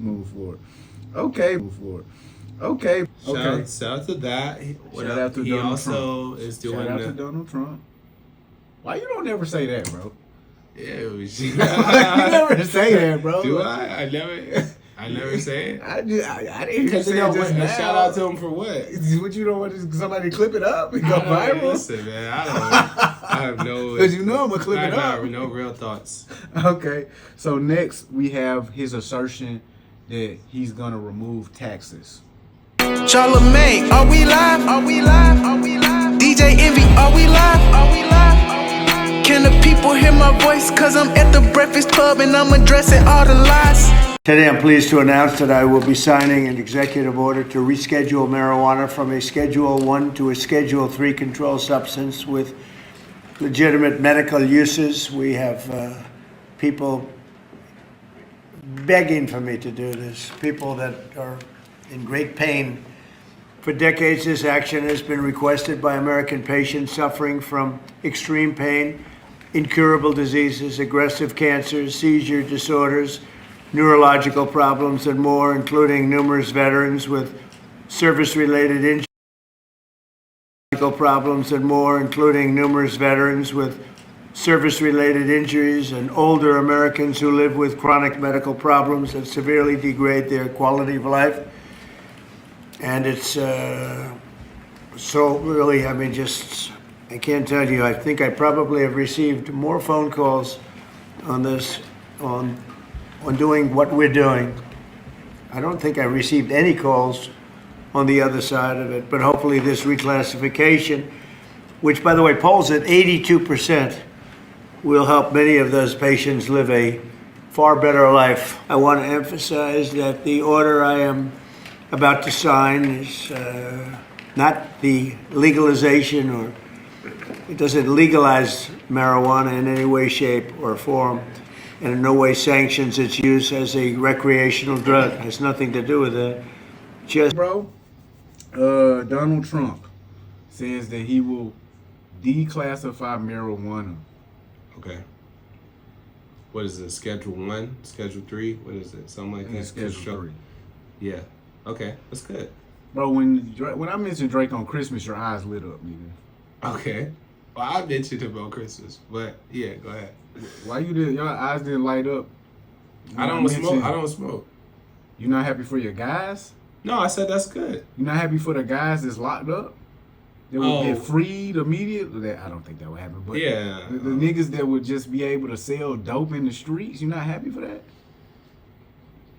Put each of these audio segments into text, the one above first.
move forward. Okay, move forward. Okay. Shout out to that. Shout out to he Donald also Trump. is doing Shout out to Donald Trump. Why you don't ever say that, bro? Yeah, you never say that, bro. Do I? I never say it. I didn't even say know, it just now. Shout out to him for what? What you don't want somebody to clip it up and go viral? Listen, man, I have no. Because you know I'm gonna clip it up. No real thoughts. Okay, so next we have his assertion that he's gonna remove taxes. Charlamagne, are we live? Are we live? Are we live? DJ Envy, are we live? Are we live? Can the people hear my voice? Cause I'm at the Breakfast Club and I'm addressing all the lies. Today I'm pleased to announce that I will be signing an executive order to reschedule marijuana from a Schedule 1 to a Schedule 3 controlled substance with legitimate medical uses. We have people begging for me to do this, people that are in great pain. For decades, this action has been requested by American patients suffering from extreme pain, incurable diseases, aggressive cancers, seizure disorders, neurological problems, and more, including numerous veterans with service-related injuries. And older Americans who live with chronic medical problems that severely degrade their quality of life. And it's so really, I mean, just, I can't tell you, I think I probably have received more phone calls on this, on doing what we're doing. I don't think I received any calls on the other side of it, but hopefully this reclassification, which by the way polls at 82%, will help many of those patients live a far better life. I want to emphasize that the order I am about to sign is not the legalization, or it doesn't legalize marijuana in any way, shape, or form, and in no way sanctions its use as a recreational drug. It has nothing to do with that. Just, bro, Donald Trump says that he will declassify marijuana. Okay. What is it? Schedule 1? Schedule 3? What is it? Something like that? Schedule 3. Yeah. Okay. That's good. Bro, when I mentioned Drake on Christmas, your eyes lit up, nigga. Okay. Well, I mentioned him on Christmas, but yeah, go ahead. Why your eyes didn't light up? I don't smoke. You not happy for your guys? No, I said that's good. You not happy for the guys that's locked up? They would get freed immediately? I don't think that would happen. But yeah. The niggas that would just be able to sell dope in the streets, you not happy for that?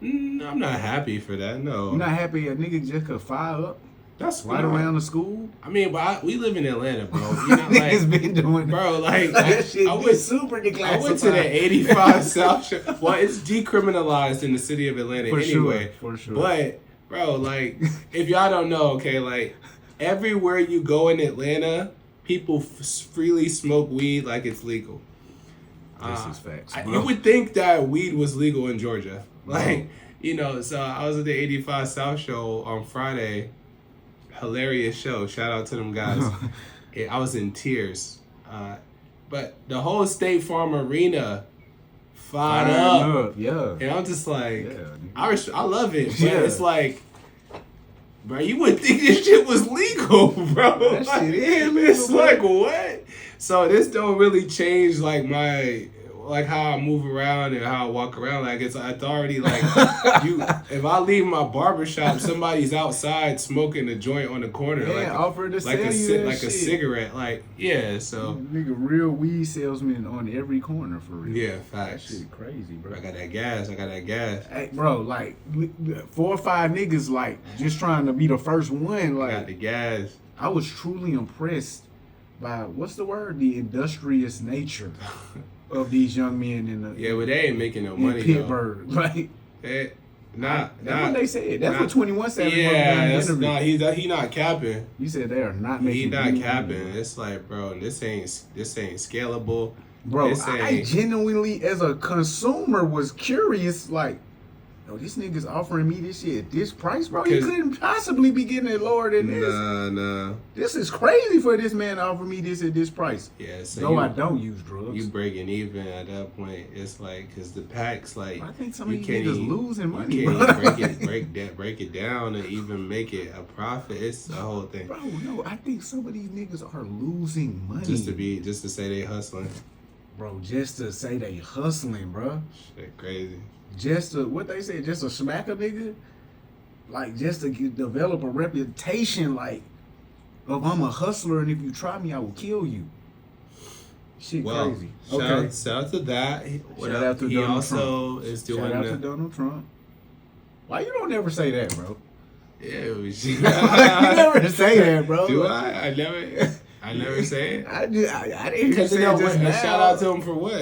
I'm not happy for that, no. You not happy a nigga just could fire up? That's right around the school? I mean, but we live in Atlanta, bro. You know, niggas been doing bro, like that shit I went super declassified. I went to the 85 South Show. Well, it's decriminalized in the city of Atlanta anyway. For sure. But, bro, like, if y'all don't know, okay, like, everywhere you go in Atlanta, people freely smoke weed like it's legal. This is facts, bro. You would think that weed was legal in Georgia. Like, you know, so I was at the 85 South Show on Friday. Hilarious show. Shout out to them guys. I was in tears. But the whole State Farm Arena fired up. Yeah. And I'm just like, yeah, I love it. But it's like, bro, you would think this shit was legal, bro. That shit is legal. It's like, what? So this don't really change like how I move around and how I walk around. Like it's already like if I leave my barbershop, somebody's outside smoking a joint on the corner. Yeah, offer to like sell you that a shit. Cigarette. Like, yeah, so nigga, real weed salesman on every corner for real. Yeah, facts. That shit crazy, bro. I got that gas. Hey, bro, like 4 or 5 niggas like just trying to be the first one. Like, I got the gas. I was truly impressed by what's the word? The industrious nature of these young men in the but they ain't making no money Pittsburgh, though. Like that's what they said. That's what 21 said. Yeah, he not capping. You said they are not making. He not capping. It's like, bro, this ain't scalable. Bro, I genuinely, as a consumer, was curious. Like, yo, this nigga's offering me this shit at this price, bro. He couldn't possibly be getting it lower than this. Nah. This is crazy for this man to offer me this at this price. Yeah, so no, I don't use drugs. You breaking even at that point. It's like, because the packs, like, I think some of these niggas losing money, you bro. can't even break it down and even make it a profit. It's the whole thing. Bro, no, I think some of these niggas are losing money. Just to say they hustling. Bro, just to say they hustling, bro. Shit, crazy. Just to, what they say, just to smack a nigga? Like, just to develop a reputation, like, of I'm a hustler, and if you try me, I will kill you. Shit, crazy. Okay. Shout out to that. Shout out to he Donald also Trump. is doing Shout out to Donald Trump. Why you don't ever say that, bro? Yeah, you never say that, bro. Do I? I never say it. I didn't even say it just now. Shout out to him for what?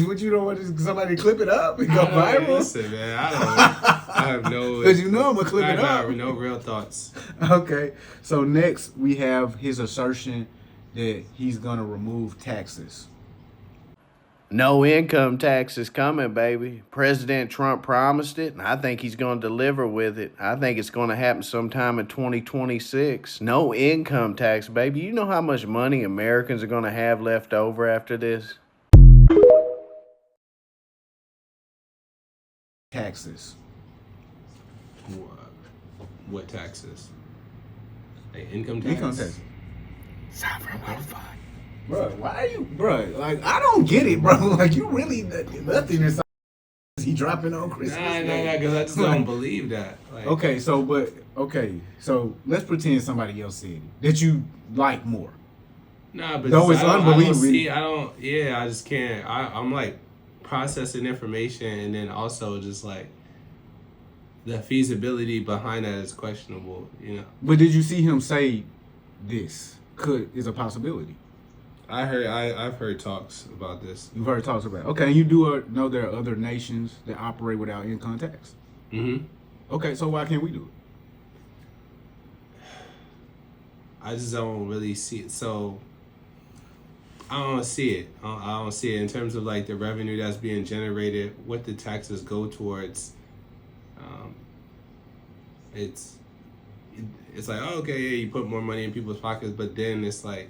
What, you don't want somebody to clip it up and go viral? Listen, man, I have no... Because you know I'm going to clip it up. I have no real thoughts. Okay, so next we have his assertion that he's going to remove taxes. No income tax is coming, baby. President Trump promised it, and I think he's going to deliver with it. I think it's going to happen sometime in 2026. No income tax, baby. You know how much money Americans are going to have left over after this? Taxes. What taxes? Like income tax? Income taxes. Sovereign wealth fund. Bro, why are you, bro? Like, I don't get it, bro. Like, you really nothing is he dropping on Christmas. Nah, because I just don't believe that. Like, okay, so let's pretend somebody else said it that you like more. Nah, but though it's unbelievable. I just can't. I'm like processing information, and then also just like the feasibility behind that is questionable, you know. But did you see him say this is a possibility? I've heard talks about this. You've heard talks about it. Okay, and you do know there are other nations that operate without income tax. Mm-hmm. Okay, so why can't we do it? I just don't really see it. So I don't see it. I don't see it in terms of like the revenue that's being generated, what the taxes go towards. It's like, oh, okay, yeah, you put more money in people's pockets, but then it's like,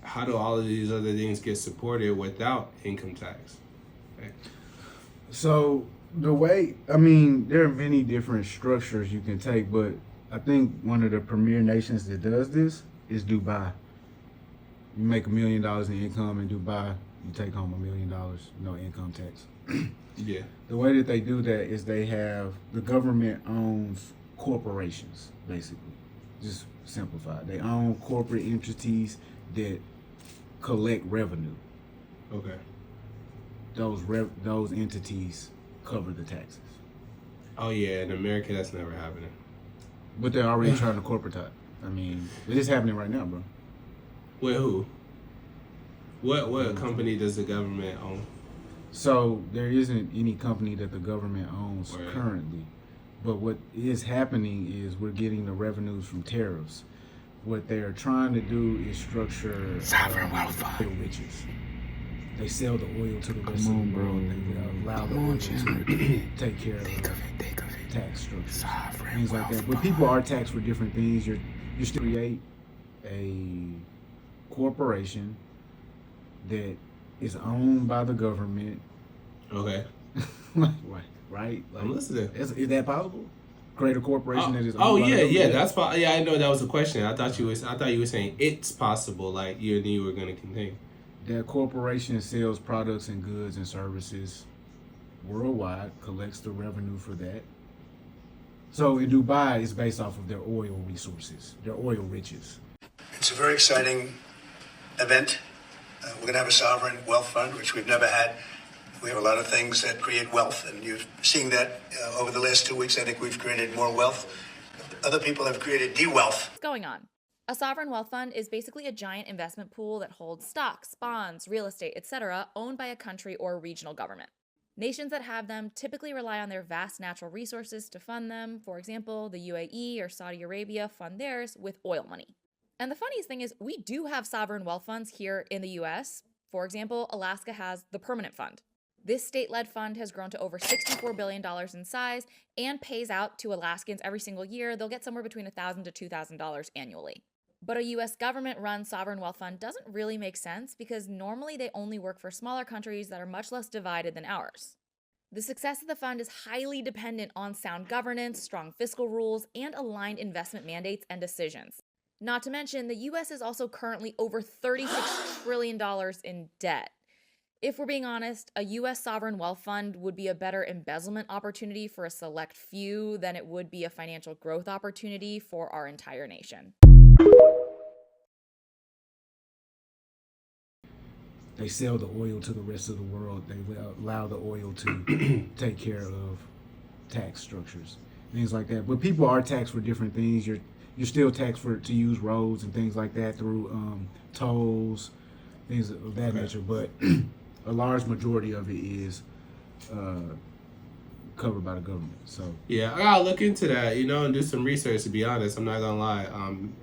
how do all of these other things get supported without income tax? Okay. So the way, I mean, there are many different structures you can take, but I think one of the premier nations that does this is Dubai. You make $1 million in income in Dubai, you take home $1 million, no income tax. Yeah. The way that they do that is the government owns corporations, basically. Just simplified. They own corporate entities that collect revenue. Okay. Those entities cover the taxes. Oh yeah, in America that's never happening. But they're already trying to corporatize. I mean, it is happening right now, bro. With who? What company does the government own? So there isn't any company that the government owns currently. But what is happening is we're getting the revenues from tariffs. What they are trying to do is structure Sovereign wealth fund. oil riches. They sell the oil to the rest of the world. They allow the oil to take care of tax structures, things like that. But people are taxed for different things. You're still create a corporation that is owned by the government. Okay. Right? Like, I'm listening. Is that possible? Create a corporation that is owned oh by the government? yeah, that's yeah. I know that was a question. I thought you were saying it's possible. Like you were gonna continue. That corporation sells products and goods and services worldwide, collects the revenue for that. So in Dubai, it's based off of their oil resources, their oil riches. It's a very exciting event. We're going to have a sovereign wealth fund, which we've never had. We have a lot of things that create wealth, and you're seeing that over the last 2 weeks. I think we've created more wealth. Other people have created de-wealth. What's going on? A sovereign wealth fund is basically a giant investment pool that holds stocks, bonds, real estate, etc., owned by a country or regional government. Nations that have them typically rely on their vast natural resources to fund them. For example, the UAE or Saudi Arabia fund theirs with oil money. And the funniest thing is we do have sovereign wealth funds here in the US. For example, Alaska has the Permanent Fund. This state-led fund has grown to over $64 billion in size and pays out to Alaskans every single year. They'll get somewhere between $1,000 to $2,000 annually. But a U.S. government-run sovereign wealth fund doesn't really make sense because normally they only work for smaller countries that are much less divided than ours. The success of the fund is highly dependent on sound governance, strong fiscal rules, and aligned investment mandates and decisions. Not to mention, the U.S. is also currently over $36 trillion in debt. If we're being honest, a U.S. sovereign wealth fund would be a better embezzlement opportunity for a select few than it would be a financial growth opportunity for our entire nation. They sell the oil to the rest of the world. They allow the oil to take care of tax structures, things like that. But people are taxed for different things. You're still taxed to use roads and things like that through tolls, things of that nature. But a large majority of it is covered by the government. So yeah, I gotta look into that, and do some research. To be honest, I'm not gonna lie.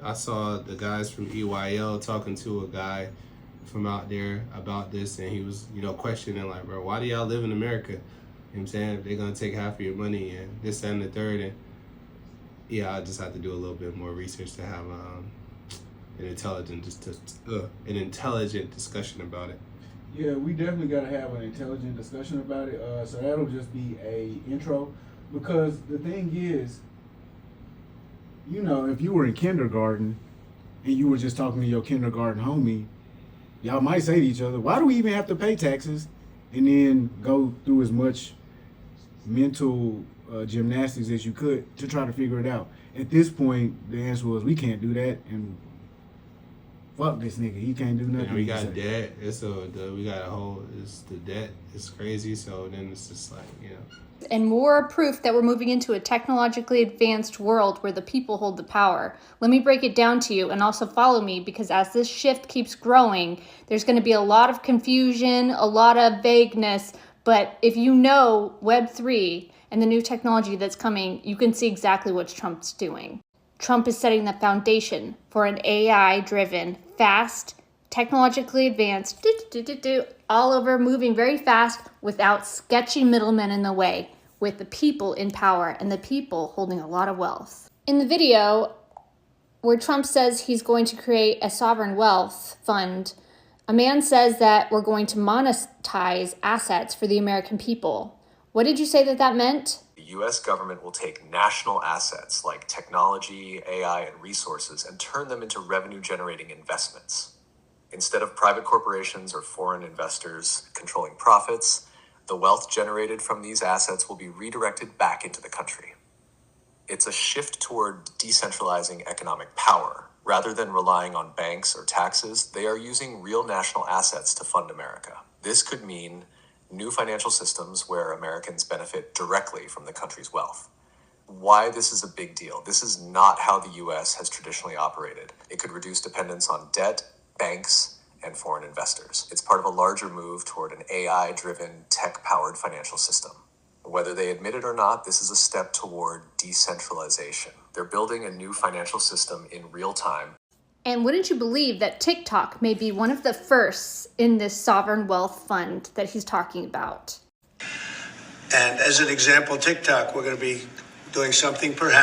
I saw the guys from EYL talking to a guy from out there about this, and he was, questioning like, bro, why do y'all live in America? You know what I'm saying? They're gonna take half of your money and this, that, and the third. And yeah, I just have to do a little bit more research to have an intelligent discussion about it. yeah, we definitely got to have an intelligent discussion about it. So that'll just be a intro, because the thing is, if you were in kindergarten and you were just talking to your kindergarten homie, y'all might say to each other, why do we even have to pay taxes? And then go through as much mental gymnastics as you could to try to figure it out. At this point, the answer was, we can't do that, and fuck this nigga, he can't do nothing. We got debt. The debt is crazy. So then it's just like, And more proof that we're moving into a technologically advanced world where the people hold the power. Let me break it down to you, and also follow me, because as this shift keeps growing, there's going to be a lot of confusion, a lot of vagueness. But if you know Web3 and the new technology that's coming, you can see exactly what Trump's doing. Trump is setting the foundation for an AI-driven, fast, technologically advanced, all over, moving very fast without sketchy middlemen in the way, with the people in power and the people holding a lot of wealth. In the video where Trump says he's going to create a sovereign wealth fund, a man says that we're going to monetize assets for the American people. What did you say that meant? The U.S. government will take national assets like technology, AI, and resources and turn them into revenue-generating investments. Instead of private corporations or foreign investors controlling profits, the wealth generated from these assets will be redirected back into the country. It's a shift toward decentralizing economic power. Rather than relying on banks or taxes, they are using real national assets to fund America. This could mean new financial systems where Americans benefit directly from the country's wealth. Why this is a big deal. This is not how the U.S. has traditionally operated. It could reduce dependence on debt, banks, and foreign investors. It's part of a larger move toward an AI-driven, tech-powered financial system. Whether they admit it or not, this is a step toward decentralization. They're building a new financial system in real time. And wouldn't you believe that TikTok may be one of the firsts in this sovereign wealth fund that he's talking about? And as an example, TikTok, we're going to be doing something perhaps